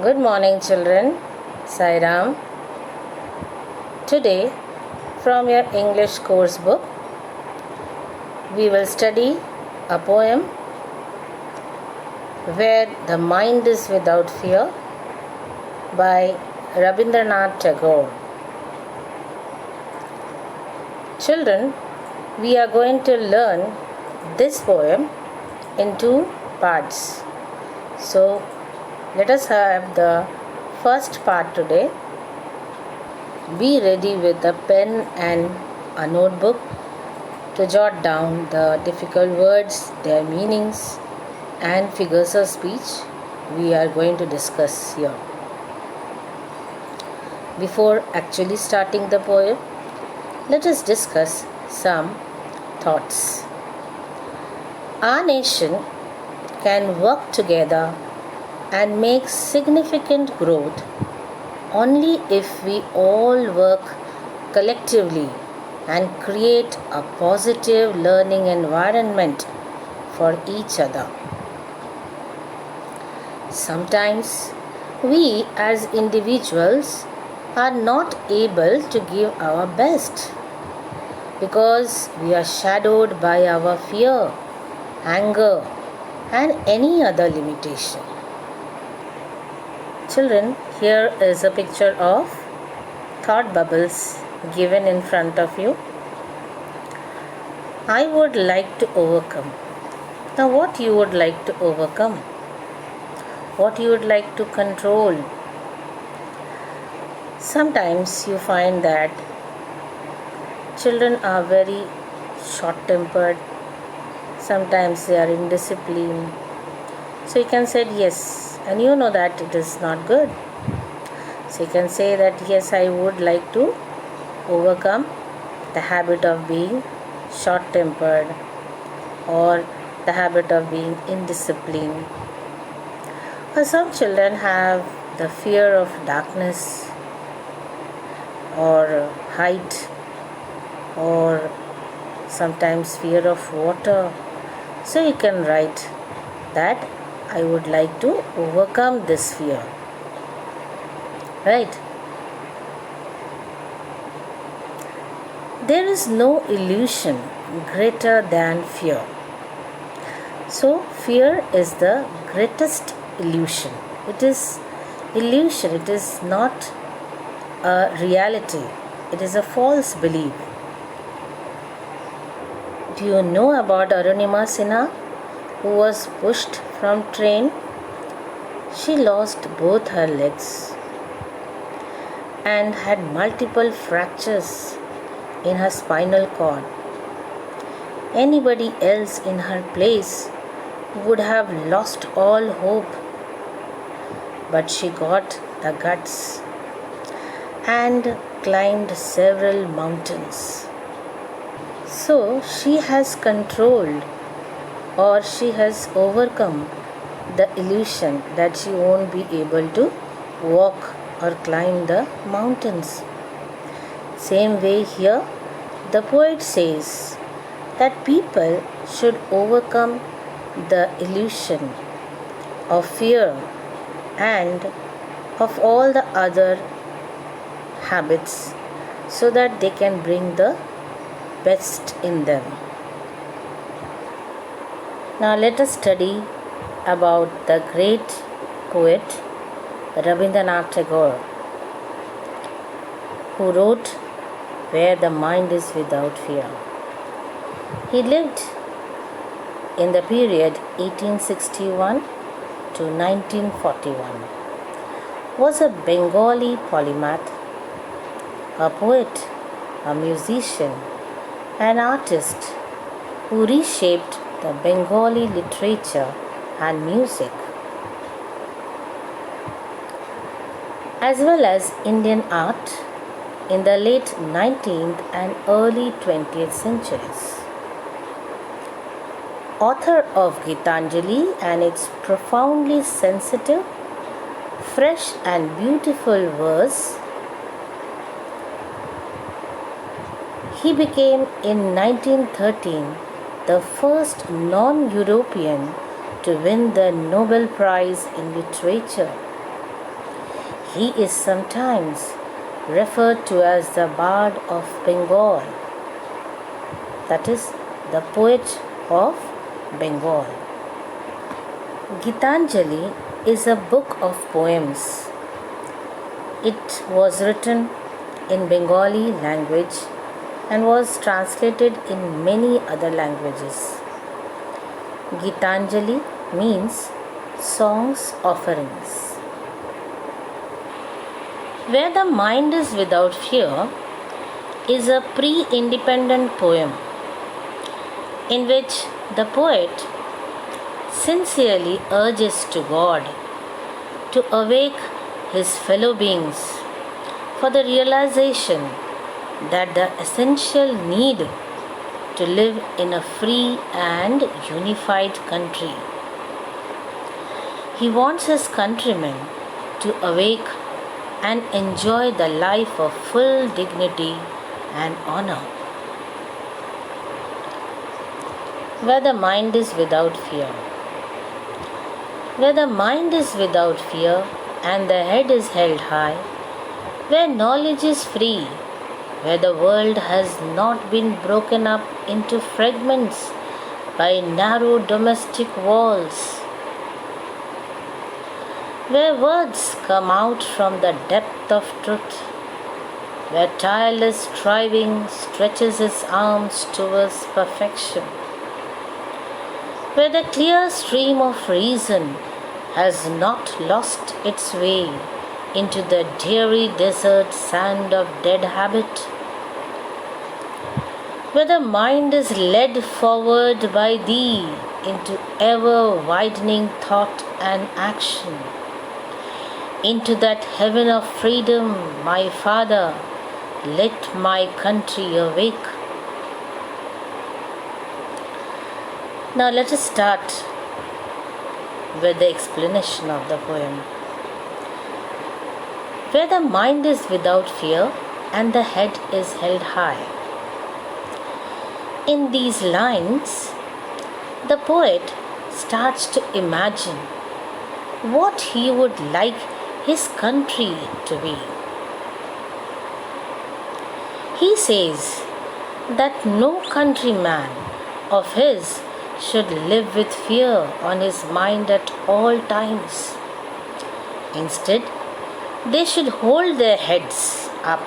Good morning, children. Sai Ram. Today, from your English course book, we will study a poem Where the Mind is Without Fear by Rabindranath Tagore. Children, we are going to learn this poem in two parts. So, let us have the first part today. Be ready with a pen and a notebook to jot down the difficult words, their meanings, and figures of speech we are going to discuss here. Before actually starting the poem, let us discuss some thoughts. Our nation can work together and make significant growth only if we all work collectively and create a positive learning environment for each other. Sometimes we as individuals are not able to give our best because we are shadowed by our fear, anger, and any other limitation. Children, here is a picture of thought bubbles given in front of you. I would like to overcome. Now, what you would like to overcome? What you would like to control? Sometimes you find that children are very short-tempered. Sometimes they are indisciplined. So you can say yes, and you know that it is not good. So you can say that yes, I would like to overcome the habit of being short-tempered or the habit of being indisciplined. Or some children have the fear of darkness or height or sometimes fear of water. So you can write that I would like to overcome this fear. Right? There is no illusion greater than fear. So fear is the greatest illusion. It is illusion. It is not a reality. It is a false belief. Do you know about Arunima Sinha, who was pushed from train? She lost both her legs and had multiple fractures in her spinal cord. Anybody else in her place would have lost all hope, but she got the guts and climbed several mountains. So she has controlled or she has overcome the illusion that she won't be able to walk or climb the mountains. Same way here, the poet says that people should overcome the illusion of fear and of all the other habits so that they can bring the best in them. Now let us study about the great poet Rabindranath Tagore, who wrote Where the Mind is Without Fear. He lived in the period 1861 to 1941. Was a Bengali polymath, a poet, a musician, an artist who reshaped the Bengali literature and music, as well as Indian art in the late 19th and early 20th centuries. Author of Gitanjali and its profoundly sensitive, fresh and beautiful verse, he became in 1913 the first non-European to win the Nobel Prize in Literature He is sometimes referred to as the Bard of Bengal, that is, the poet of Bengal. Gitanjali is a book of poems. It was written in Bengali language and was translated in many other languages. Gitanjali means songs offerings. Where the Mind is Without Fear is a pre-independent poem in which the poet sincerely urges to God to awake his fellow beings for the realization that the essential need to live in a free and unified country. He wants his countrymen to awake and enjoy the life of full dignity and honor. Where the mind is without fear. Where the mind is without fear and the head is held high, where knowledge is free, where the world has not been broken up into fragments by narrow domestic walls, where words come out from the depth of truth, where tireless striving stretches its arms towards perfection, where the clear stream of reason has not lost its way into the dreary desert sand of dead habit, where the mind is led forward by thee into ever widening thought and action, into that heaven of freedom, my Father, let my country awake. Now let us start with the explanation of the poem. Where the mind is without fear and the head is held high. In these lines, the poet starts to imagine what he would like his country to be. He says that no countryman of his should live with fear on his mind at all times. Instead, they should hold their heads up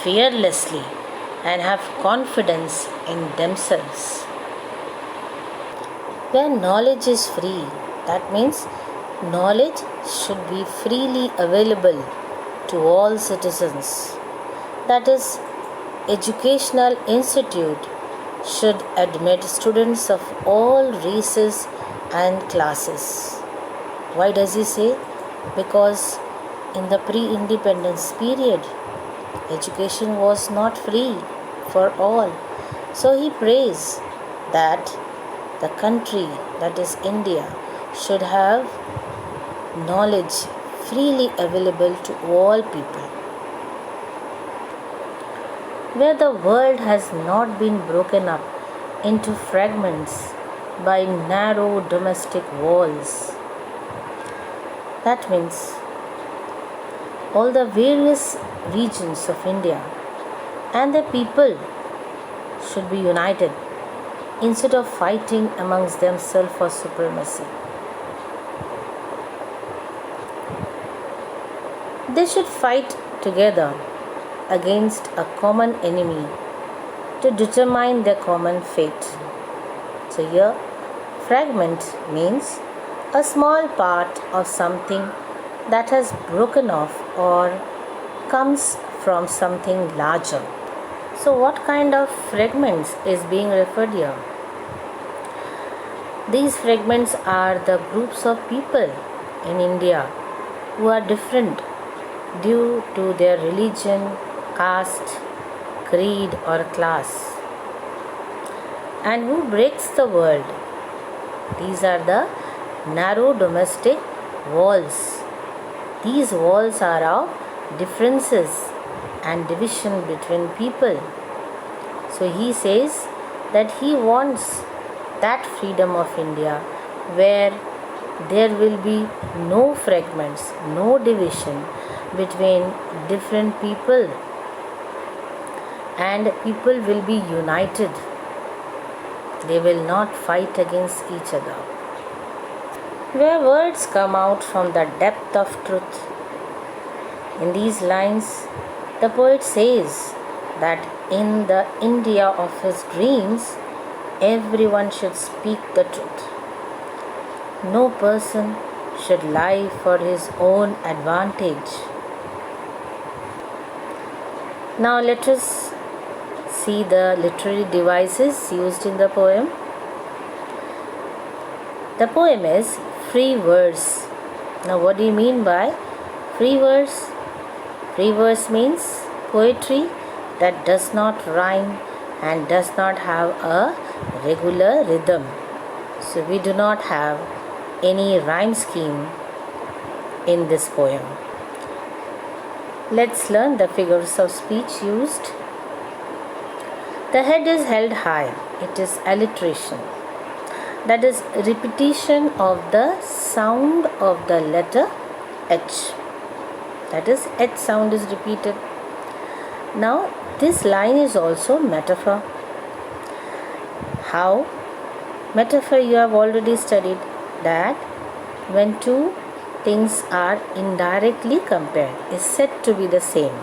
fearlessly and have confidence in themselves. Where knowledge is free, that means knowledge should be freely available to all citizens. That is, educational institute should admit students of all races and classes. Why does he say? Because in the pre-independence period, education was not free for all. So he prays that the country, that is India, should have knowledge freely available to all people. Where the world has not been broken up into fragments by narrow domestic walls. That means all the various regions of India and the people should be united instead of fighting amongst themselves for supremacy. They should fight together against a common enemy to determine their common fate. So here, fragment means a small part of something that has broken off or comes from something larger. So what kind of fragments is being referred here? These fragments are the groups of people in India who are different due to their religion, caste, creed or class, and who breaks the world. These are the narrow domestic walls. These walls are of differences and division between people. So he says that he wants that freedom of India where there will be no fragments, no division between different people, and people will be united. They will not fight against each other. Where words come out from the depth of truth. In these lines, the poet says that in the India of his dreams, everyone should speak the truth. No person should lie for his own advantage. Now let us see the literary devices used in the poem. The poem is free verse. Now what do you mean by free verse? Free verse means poetry that does not rhyme and does not have a regular rhythm. So we do not have any rhyme scheme in this poem. Let's learn the figures of speech used. The head is held high. It is alliteration. That is repetition of the sound of the letter H. That is, H sound is repeated. Now this line is also metaphor. How? Metaphor you have already studied, that when two things are indirectly compared is said to be the same.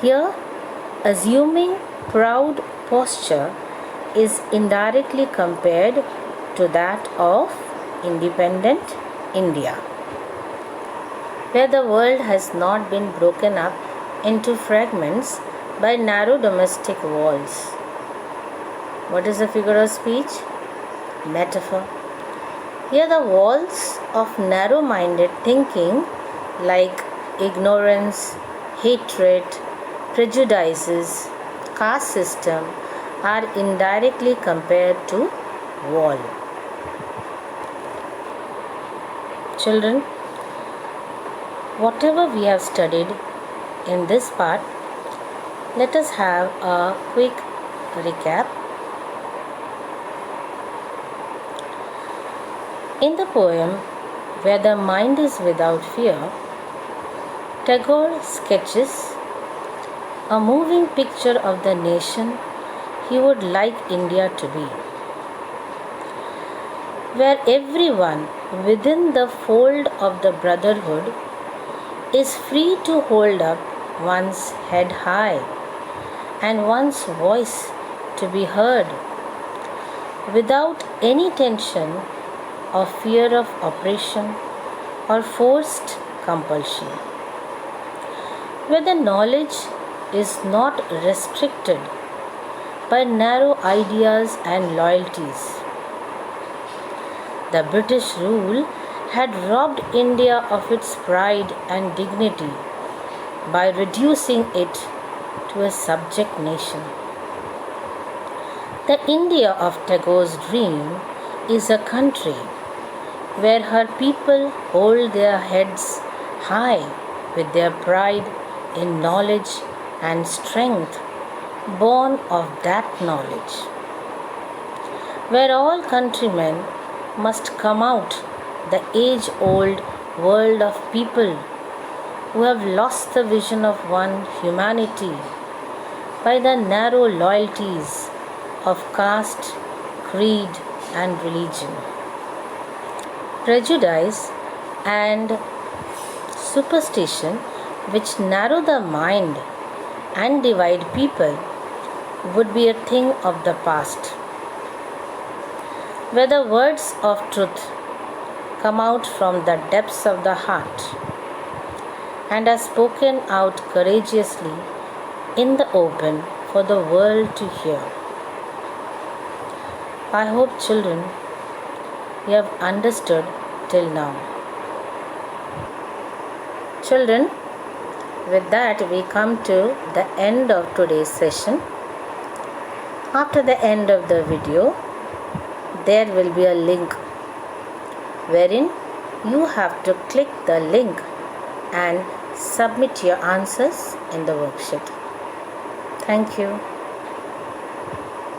Here, assuming proud posture is indirectly compared to that of independent India, where the world has not been broken up into fragments by narrow domestic walls. What is the figure of speech? Metaphor. Here the walls of narrow-minded thinking like ignorance, hatred, prejudices, caste system are indirectly compared to wall. Children, whatever we have studied in this part, let us have a quick recap. In the poem, Where the Mind is Without Fear, Tagore sketches a moving picture of the nation he would like India to be, where everyone within the fold of the brotherhood is free to hold up one's head high and one's voice to be heard without any tension or fear of oppression or forced compulsion, where the knowledge is not restricted by narrow ideas and loyalties. The British rule had robbed India of its pride and dignity by reducing it to a subject nation. The India of Tagore's dream is a country where her people hold their heads high with their pride in knowledge and strength born of that knowledge, where all countrymen must come out the age-old world of people who have lost the vision of one humanity by the narrow loyalties of caste, creed and religion. Prejudice and superstition which narrow the mind and divide people would be a thing of the past, where the words of truth come out from the depths of the heart and are spoken out courageously in the open for the world to hear. I hope, children, you have understood till now. Children, with that we come to the end of today's session. After the end of the video, there will be a link wherein you have to click the link and submit your answers in the worksheet. Thank you.